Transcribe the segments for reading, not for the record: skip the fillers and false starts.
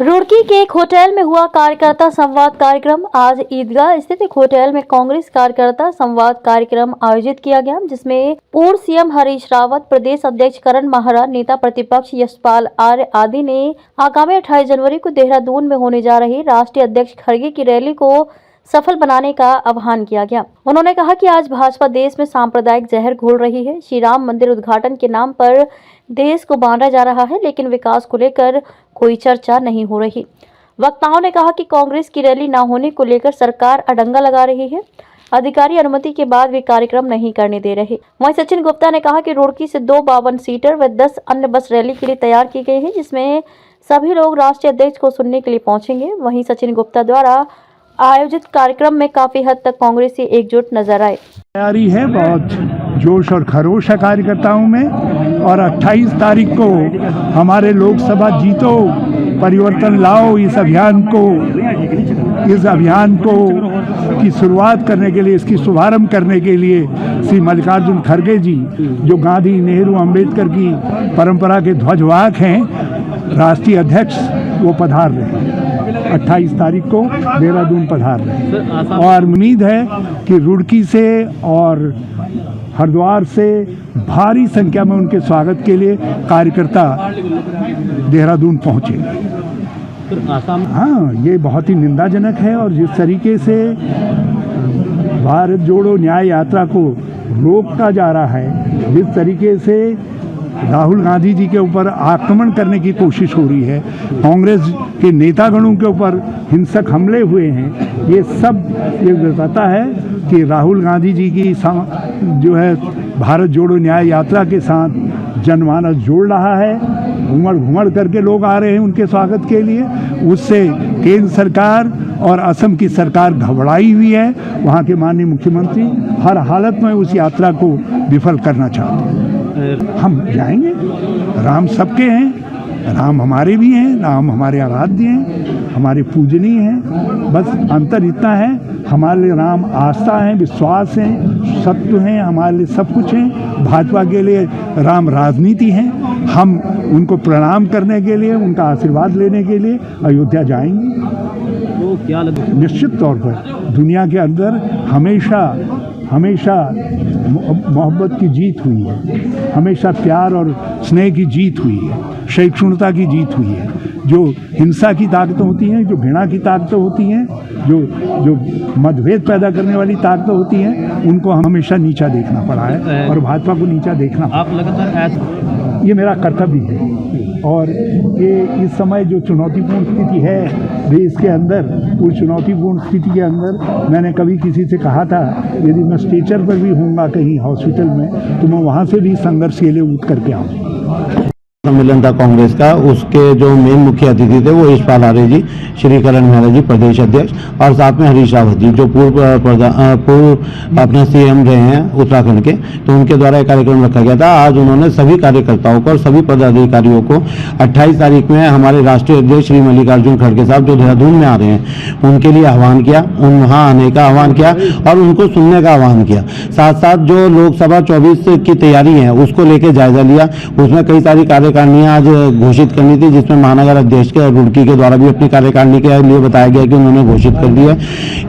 रुड़की के एक होटल में हुआ कार्यकर्ता संवाद कार्यक्रम। आज ईदगाह स्थित एक होटल में कांग्रेस कार्यकर्ता संवाद कार्यक्रम आयोजित किया गया, जिसमें पूर्व सीएम हरीश रावत, प्रदेश अध्यक्ष करण माहरा, नेता प्रतिपक्ष यशपाल आर्य आदि ने आगामी 28 जनवरी को देहरादून में होने जा रही राष्ट्रीय अध्यक्ष खड़गे की रैली को सफल बनाने का आह्वान किया गया। उन्होंने कहा कि आज भाजपा देश में सांप्रदायिक जहर घोल रही है। श्री राम मंदिर उद्घाटन के नाम पर देश को बांटा जा रहा है, लेकिन विकास को लेकर कोई चर्चा नहीं हो रही। वक्ताओं ने कहा कि कांग्रेस की रैली न होने को लेकर सरकार अड़ंगा लगा रही है। अधिकारी अनुमति के बाद भी कार्यक्रम नहीं करने दे रहे। वहीं सचिन गुप्ता ने कहा कि रुड़की से 2 52 सीटर व 10 अन्य बस रैली के लिए तैयार की गई है, जिसमें सभी लोग राष्ट्रीय अध्यक्ष को सुनने के लिए पहुंचेंगे। वहीं सचिन गुप्ता द्वारा आयोजित कार्यक्रम में काफी हद तक कांग्रेसी एकजुट नजर आए। तैयारी है, बहुत जोश और खरोश है कार्यकर्ताओं में। और 28 तारीख को हमारे लोकसभा जीतो, परिवर्तन लाओ, इस अभियान को की शुरुआत करने के लिए, इसकी शुभारंभ करने के लिए श्री मल्लिकार्जुन खड़गे जी, जो गांधी, नेहरू, अंबेडकर की परंपरा के ध्वजवाहक हैं, राष्ट्रीय अध्यक्ष, वो पधार रहे हैं। 28 तारीख को देहरादून पधार रहे हैं। और उम्मीद है कि रुड़की से और हरिद्वार से भारी संख्या में उनके स्वागत के लिए कार्यकर्ता देहरादून पहुंचेंगे। हाँ, ये बहुत ही निंदाजनक है। और जिस तरीके से भारत जोड़ो न्याय यात्रा को रोका जा रहा है, जिस तरीके से राहुल गांधी जी के ऊपर आक्रमण करने की कोशिश हो रही है, कांग्रेस के नेतागणों के ऊपर हिंसक हमले हुए हैं, ये सब ये बताता है कि राहुल गांधी जी की जो है भारत जोड़ो न्याय यात्रा के साथ जनमानस जोड़ रहा है। घूमड़ करके लोग आ रहे हैं उनके स्वागत के लिए। उससे केंद्र सरकार और असम की सरकार घबराई हुई है। वहाँ के माननीय मुख्यमंत्री हर हालत में उस यात्रा को विफल करना चाहते हैं। हम जाएंगे। राम सबके हैं, राम हमारे भी हैं, राम हमारे आराध्य हैं, हमारे पूजनीय हैं। बस अंतर इतना है, हमारे लिए राम आस्था है, विश्वास है, सत्य हैं, हमारे लिए सब कुछ हैं। भाजपा के लिए राम राजनीति है। हम उनको प्रणाम करने के लिए, उनका आशीर्वाद लेने के लिए अयोध्या जाएंगे। तो क्या निश्चित तौर पर दुनिया के अंदर हमेशा मोहब्बत की जीत हुई है, हमेशा प्यार और स्नेह की जीत हुई है, सहिष्णुता की जीत हुई है। जो हिंसा की ताकतें होती हैं, जो घृणा की ताकतें होती हैं, जो मतभेद पैदा करने वाली ताकतें होती हैं, उनको हमेशा नीचा देखना पड़ा है और भाजपा को नीचा देखना पड़ा। आप लगातार ये मेरा कर्तव्य है। और ये इस समय जो चुनौतीपूर्ण स्थिति है देश के अंदर, उस चुनौतीपूर्ण स्थिति के अंदर मैंने कभी किसी से कहा था, यदि मैं स्ट्रेचर पर भी होऊंगा कहीं हॉस्पिटल में, तो मैं वहाँ से भी संघर्ष के लिए उठ करके आऊँगा। सम्मेलन था कांग्रेस का, उसके जो मेन मुख्य अतिथि थे वो यशपाल आर्य जी, श्री करण माहरा जी प्रदेश अध्यक्ष, और साथ में हरीश रावत जी जो पूर्व अपने सीएम रहे हैं उत्तराखंड के, तो उनके द्वारा एक कार्यक्रम रखा गया था। आज उन्होंने सभी कार्यकर्ताओं को और सभी पदाधिकारियों को 28 तारीख में हमारे राष्ट्रीय अध्यक्ष श्री मल्लिकार्जुन खड़गे साहब जो देहरादून में आ रहे हैं, उनके लिए आह्वान किया, वहाँ आने का आह्वान किया और उनको सुनने का आह्वान किया। साथ साथ जो लोकसभा 24 की तैयारी है उसको लेकर जायजा लिया। उसमें कई सारी कार्यकारिणी आज घोषित करनी थी, जिसमें महानगर अध्यक्ष के रुड़की के द्वारा भी अपनी कार्यकारिणी के लिए बताया गया कि उन्होंने घोषित कर दिया।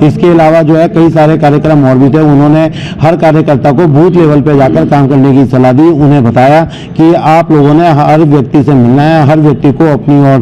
इसके अलावा जो है कई सारे कार्यक्रम और भी थे। उन्होंने हर कार्यकर्ता को बूथ लेवल पे जाकर काम करने की सलाह दी। उन्हें बताया कि आप लोगों ने हर व्यक्ति से मिलना है, हर व्यक्ति को अपनी ओर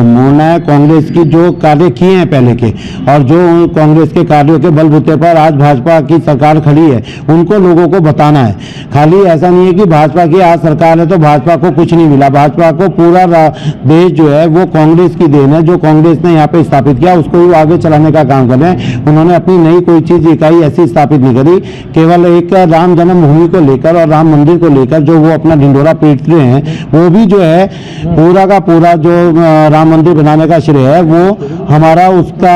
मोड़ना है। कांग्रेस की जो कार्य किए हैं पहले के, और जो कांग्रेस के कार्यों के बलबूते पर आज भाजपा की सरकार खड़ी है, उनको लोगों को बताना है। खाली ऐसा नहीं है कि भाजपा की आज सरकार है तो भाजपा को कुछ नहीं मिला। भाजपा को पूरा देश जो है वो कांग्रेस की देन है। जो कांग्रेस ने यहाँ पे स्थापित किया उसको ही आगे चलाने का काम कर रहे हैं। उन्होंने अपनी नई कोई चीज इकाई ऐसी स्थापित नहीं करी। केवल एक राम जन्मभूमि को लेकर और राम मंदिर को लेकर जो वो अपना ढिंडोरा पीट रहे हैं, वो भी जो है पूरा का पूरा जो राम मंदिर बनाने का श्रेय है वो हमारा उसका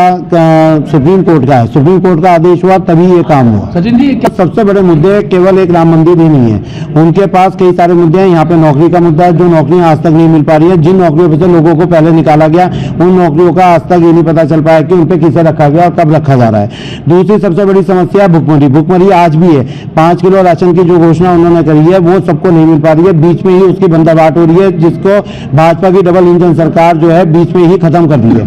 सुप्रीम कोर्ट का है। सुप्रीम कोर्ट का आदेश हुआ तभी ये काम हुआ। सचिन जी, सबसे बड़े मुद्दे केवल एक राम मंदिर ही नहीं है, उनके पास कई सारे मुद्दे हैं। यहाँ पे नौकरी का मुद्दा है, जो नौकरियां आज तक नहीं मिल पा रही है, जिन नौकरियों पर से लोगों को पहले निकाला गया उन नौकरियों का आज तक ये नहीं पता चल पाया कि उन पे किसे रखा गया और कब रखा जा रहा है। दूसरी सबसे बड़ी समस्या भुखमरी, भुखमरी आज भी है। 5 किलो राशन की जो घोषणा उन्होंने करी है वो सबको नहीं मिल पा रही है, बीच में ही उसकी बंदाबाट हो रही है, जिसको भाजपा की डबल इंजन सरकार जो है बीच में ही खत्म कर दी है।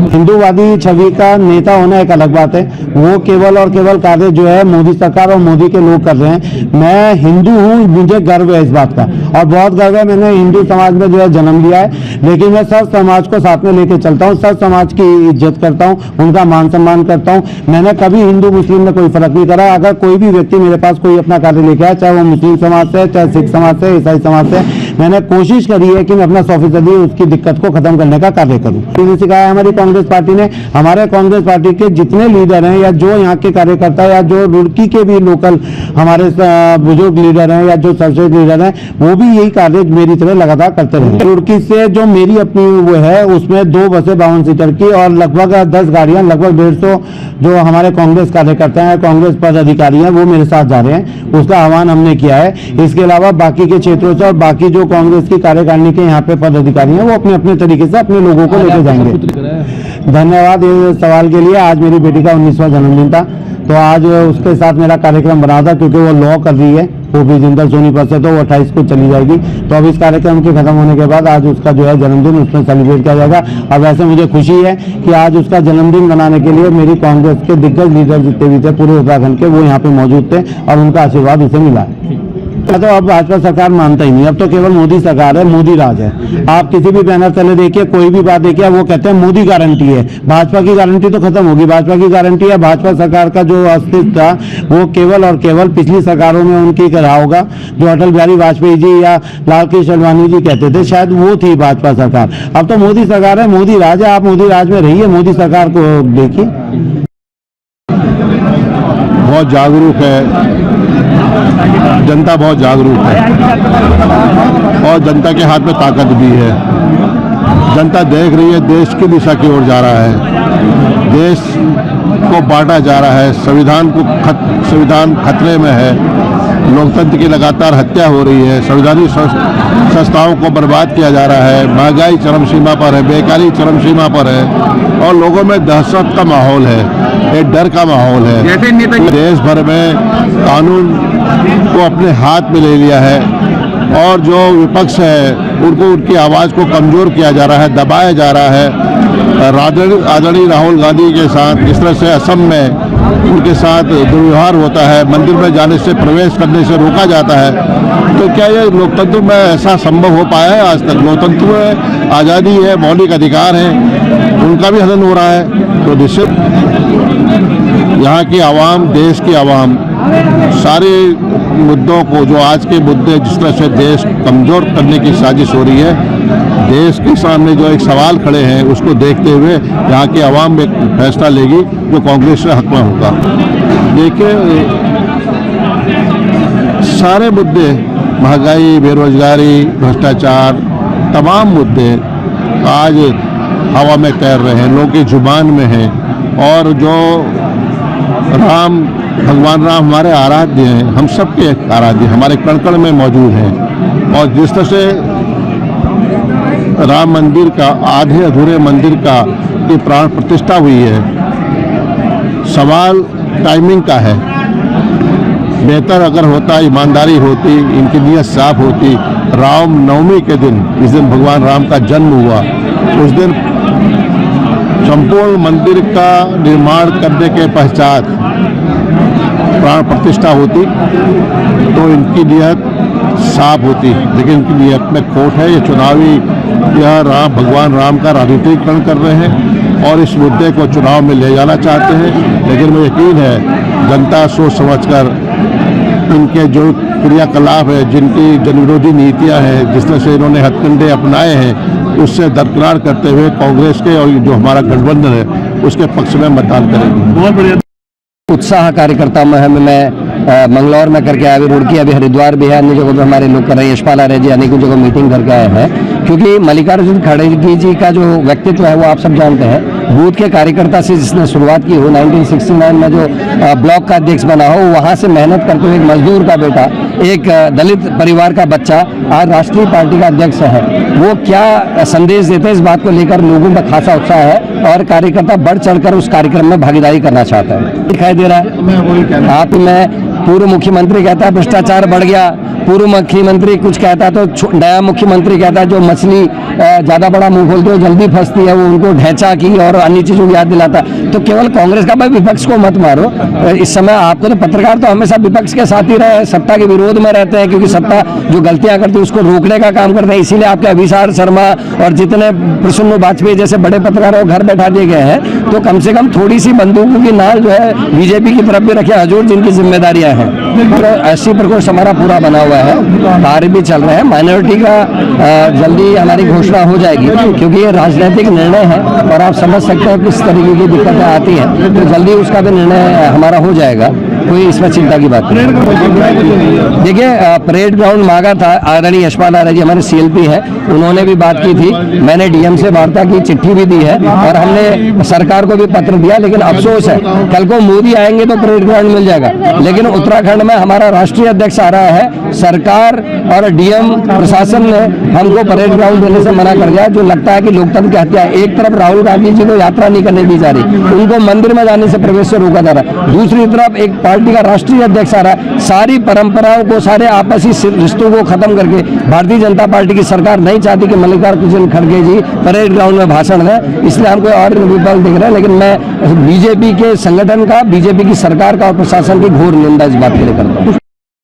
हिंदूवादी छवि का नेता होना एक अलग बात है, वो केवल और केवल कार्य जो है मोदी सरकार और मोदी के लोग कर रहे हैं। मैं हिंदू हूँ, मुझे गर्व है इस बात का और बहुत गर्व है, मैंने हिंदू समाज में जो है जन्म लिया है, लेकिन मैं सब समाज को साथ में लेकर चलता हूँ, सब समाज की इज्जत करता हूँ, उनका मान सम्मान करता हूँ। मैंने कभी हिंदू मुस्लिम में कोई फर्क नहीं करा। अगर कोई भी व्यक्ति मेरे पास कोई अपना कार्य लेके आए, चाहे वो मुस्लिम समाज से, चाहे सिख समाज से, ईसाई समाज से, मैंने कोशिश करी है कि मैं अपना 100% उसकी दिक्कत को खत्म करने का कार्य करूं। मैंने सिखाया है हमारी कांग्रेस पार्टी ने, हमारे कांग्रेस पार्टी के जितने लीडर हैं या जो यहाँ के कार्यकर्ता या जो रुड़की के भी लोकल हमारे बुजुर्ग लीडर हैं या जो सर्वश्रेष्ठ लीडर हैं, वो भी यही कार्य मेरी तरह लगातार करते रहे। रुड़की से जो मेरी अपनी वो है उसमें 2 बसें 52 सीटर की और लगभग 10 गाड़ियां, लगभग 150 जो हमारे कांग्रेस कार्यकर्ता हैं, कांग्रेस पदाधिकारी हैं, वो मेरे साथ जा रहे हैं। उसका आह्वान हमने किया है। इसके अलावा बाकी के क्षेत्रों से और बाकी जो कांग्रेस की कार्यकारिणी के यहाँ पे पदाधिकारी हैं वो अपने अपने तरीके से अपने लोगों को लेकर जाएंगे। धन्यवाद इस सवाल के लिए। आज मेरी बेटी का 19वां जन्मदिन था, तो आज उसके साथ मेरा कार्यक्रम बना था, क्योंकि वो लॉ कर रही है ओपी जिंदल सोनीपत से, तो वो 28 को चली जाएगी। तो अब इस कार्यक्रम के खत्म होने के बाद आज उसका जो है जन्मदिन उसमें सेलिब्रेट किया जाएगा। और वैसे मुझे खुशी है कि आज उसका जन्मदिन मनाने के लिए मेरी कांग्रेस के दिग्गज लीडर जितने भी थे पूरे उत्तराखंड के, वो यहाँ पे मौजूद थे और उनका आशीर्वाद उसे मिला है। तो अब भाजपा सरकार मानता ही नहीं, अब तो केवल मोदी सरकार है, मोदी राज है। आप किसी भी बैनर तले देखिए, कोई भी बात देखिए, वो कहते हैं मोदी गारंटी है। भाजपा की गारंटी तो खत्म होगी। भाजपा की गारंटी है, भाजपा सरकार का जो अस्तित्व था वो केवल और केवल पिछली सरकारों में उनकी रहा होगा। जो अटल बिहारी वाजपेयी जी या लाल कृष्ण आडवाणी जी कहते थे, शायद वो थी भाजपा सरकार। अब तो मोदी सरकार है, मोदी राज है। आप मोदी राज में रहिए, मोदी सरकार को देखिए। बहुत जागरूक है जनता, बहुत जागरूक है और जनता के हाथ में ताकत भी है। जनता देख रही है देश की दिशा की ओर जा रहा है, देश को बांटा जा रहा है, संविधान खतरे में है, लोकतंत्र की लगातार हत्या हो रही है, संवैधानिक संस्थाओं को बर्बाद किया जा रहा है, महंगाई चरम सीमा पर है, बेकारी चरम सीमा पर है और लोगों में दहशत का माहौल है, एक डर का माहौल है। देश भर में कानून को अपने हाथ में ले लिया है और जो विपक्ष है उनको उनकी आवाज़ को कमज़ोर किया जा रहा है, दबाया जा रहा है। आदरणीय राहुल गांधी के साथ जिस तरह से असम में उनके साथ दुर्व्यवहार होता है, मंदिर में जाने से, प्रवेश करने से रोका जाता है, तो क्या ये लोकतंत्र में ऐसा संभव हो पाया है? आज तक लोकतंत्र में आज़ादी है, मौलिक अधिकार है, उनका भी हनन हो रहा है। तो निश्चित यहाँ की आवाम, देश की आवाम सारे मुद्दों को, जो आज के मुद्दे जिस तरह से देश कमज़ोर करने की साजिश हो रही है, देश के सामने जो एक सवाल खड़े हैं उसको देखते हुए यहाँ की आवाम एक फैसला लेगी जो कांग्रेस से हक में होगा। देखिए, सारे मुद्दे, महंगाई, बेरोजगारी, भ्रष्टाचार, तमाम मुद्दे आज हवा में तैर रहे हैं, लोगों की जुबान में हैं और जो भगवान राम हमारे आराध्य हैं, हम सबके आराध्य, हमारे कण कण में मौजूद हैं। और जिस तरह से राम मंदिर का, आधे अधूरे मंदिर का की प्राण प्रतिष्ठा हुई है, सवाल टाइमिंग का है। बेहतर अगर होता, ईमानदारी होती, इनकी नीयत साफ होती, राम नवमी के दिन, जिस दिन भगवान राम का जन्म हुआ, उस दिन संपूर्ण मंदिर का निर्माण करने के पश्चात प्राण प्रतिष्ठा होती तो इनकी नीयत साफ होती, लेकिन इनकी नीयत में खोट है। ये चुनावी, यह भगवान राम का राजनीतिकरण कर रहे हैं और इस मुद्दे को चुनाव में ले जाना चाहते हैं। लेकिन मुझे यकीन है जनता सोच समझकर इनके जो क्रियाकलाप है, जिनकी जनविरोधी नीतियां हैं, जिस तरह से इन्होंने हथकंडे अपनाए हैं, उससे दरकिनार करते हुए कांग्रेस के और जो हमारा गठबंधन है उसके पक्ष में मतदान करेंगे। बहुत बढ़िया उत्साह कार्यकर्ता में मैं मंगलौर में करके आया, रुड़की, अभी हरिद्वार भी है, अन्य जगहों पर हमारे लोग कर रहे हैं। यशपाल आर्य जी अनेकों जगह मीटिंग करके आए हैं क्योंकि मल्लिकार्जुन खड़गे जी का जो व्यक्तित्व है वो आप सब जानते हैं। बूथ के कार्यकर्ता से जिसने शुरुआत की हो, 1969 में जो ब्लॉक का अध्यक्ष बना हो, वहाँ से मेहनत करते हुए एक मजदूर का बेटा, एक दलित परिवार का बच्चा आज राष्ट्रीय पार्टी का अध्यक्ष है। वो क्या संदेश देते हैं, इस बात को लेकर लोगों में खासा उत्साह है और कार्यकर्ता बढ़ चढ़कर उस कार्यक्रम में भागीदारी करना चाहता है। दिखाई दे रहा है आप में पूर्व मुख्यमंत्री कहता है भ्रष्टाचार बढ़ गया, पूर्व मुख्यमंत्री कुछ कहता है तो नया मुख्यमंत्री कहता है जो मछली ज़्यादा बड़ा मुंह खोलते हो जल्दी फंसती है, वो उनको ढैंचा की और अन्य चीज़ों की याद दिलाता है। तो केवल कांग्रेस का भाई विपक्ष को मत मारो। इस समय आपको तो पत्रकार तो हमेशा विपक्ष के साथ ही रहे, सत्ता के विरोध में रहते हैं, क्योंकि सत्ता जो गलतियां करती है उसको रोकने का काम करते हैं। इसीलिए आपके अभिसार शर्मा और जितने प्रसन्न वाजपेयी जैसे बड़े पत्रकारों को घर बैठा दिए गए हैं। तो कम से कम थोड़ी सी बंदूकों की नाल जो है बीजेपी की तरफ भी रखे हजूर, जिनकी जिम्मेदारियां हैं। तो 80% हमारा पूरा बना हुआ है, कार्य भी चल रहे हैं। माइनॉरिटी का जल्दी हमारी घोषणा हो जाएगी, क्योंकि ये राजनीतिक निर्णय है और आप समझ सकते हैं किस तरीके की दिक्कतें आती हैं। तो जल्दी उसका भी निर्णय हमारा हो जाएगा, कोई इसमें चिंता की बात नहीं। देखिए परेड ग्राउंड मांगा था, आदरणीय यशपाल आर्य जी हमारे CLP हैं, उन्होंने भी बात की थी। मैंने DM से वार्ता की, चिट्ठी भी दी है और हमने सरकार को भी पत्र दिया। लेकिन अफसोस है, कल को मोदी आएंगे तो परेड ग्राउंड मिल जाएगा, लेकिन उत्तराखंड में हमारा राष्ट्रीय अध्यक्ष आ रहा है। सरकार और DM प्रशासन ने हमको परेड ग्राउंड देने से मना कर दिया, जो लगता है कि लोकतंत्र की हत्या है। एक तरफ राहुल गांधी जी को यात्रा नहीं करने दी जा रही, उनको मंदिर में जाने से प्रवेश से रोका जा रहा है। दूसरी तरफ एक पार्टी का राष्ट्रीय अध्यक्ष आ रहा है। सारी परंपराओं को, सारे आपसी रिश्तों को खत्म करके भारतीय जनता पार्टी की सरकार नहीं चाहती कि मल्लिकार्जुन खड़गे जी परेड ग्राउंड में भाषण दें, इसलिए हमको और विफल दिख रहा है। लेकिन मैं बीजेपी के संगठन का, बीजेपी की सरकार का और प्रशासन की घोर निंदा इस बात के लिए करता हूँ।